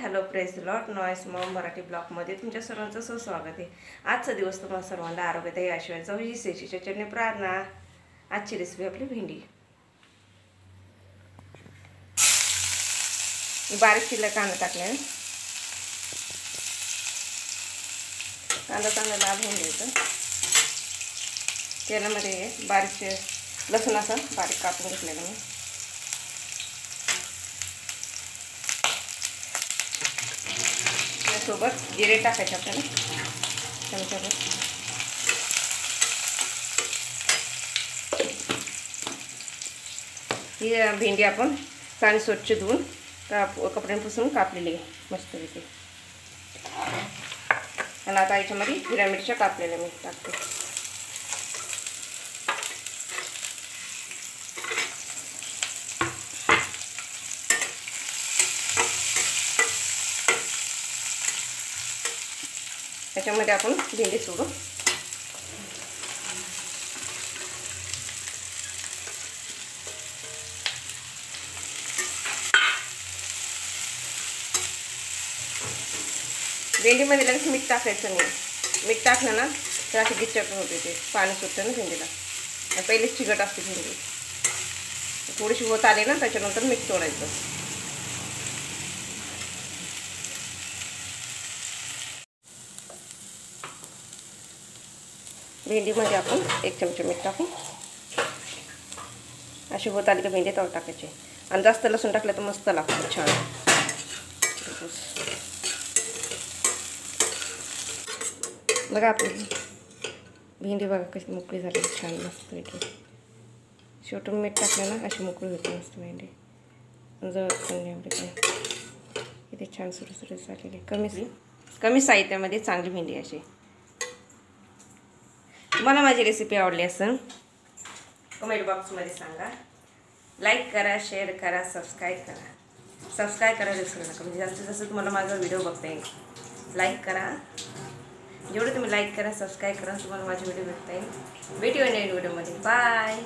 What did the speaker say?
Hello press lot noise Maugham Marathi ब्लॉगमध्ये तुमच्या सर्वांचं सुस्वागत आहे। आजचा दिवस तुम्हाला सर्वांना आरोग्यदायी आशीर्वाद ही शेषीच्या चरणी प्रार्थना। आजची रेसिपी आपली भेंडी। बारीक चिरलेला कांदा टाकलाय। कांदा चांगला लाल होऊन द्यायचा। तेलामध्ये बारीक लसूण असं बारीक कापून घेतलेलं मी। सोबत जिरे टाकायचे आपल्याला चमचाभर। ही भेंडी आपण चांगली स्वच्छ धुवून कपड्याने पुसून कापलेली आहे मस्तपैकी। आणि आता याच्यामध्ये हिरव्या मिरच्या कापलेल्या मी टाकते। त्याच्यामध्ये आपण भेंडी सोडू। भेंडीमध्ये लगेच मीठ टाकायचं नाही। मीठ टाकलं ना तर अशी गिचट होते, ते पाणी सुटतं ना भेंडीला। पहिलेच चिकट असते भेंडी। थोडीशी होत आली ना त्याच्यानंतर मीठ सोडायचं। भेंडीमध्ये आपण 1 चमचा मीठ टाकू। अशी होत आली का भेंडी तळ टाकायची। आणि जास्त लसूण टाकलं तर मस्त लागतं छान। बघा आपली भेंडी बघा कशी मोकळी झाली छान मस्त पैकी। शेवटून मीठ टाकलं ना अशी मोकळी होते मस्त भेंडी। जवळ पण नाही एवढी काय, इथे छान सुरसुरीत झालेली। कमी साहित्यामध्ये चांगली भेंडी अशी। तुम्हाला माझी रेसिपी आवडली असेल कमेंट बॉक्समध्ये सांगा। लाईक करा, शेअर करा, सबस्क्राईब करा। सबस्क्राईब करायला विसरू नका, म्हणजे जास्तीत जास्त तुम्हाला माझा व्हिडिओ बघता येईल। लाईक करा, जेवढे तुम्ही लाईक करा सबस्क्राईब करा तुम्हाला माझे व्हिडिओ बघता येईल। भेटूया नवीन व्हिडिओमध्ये। बाय।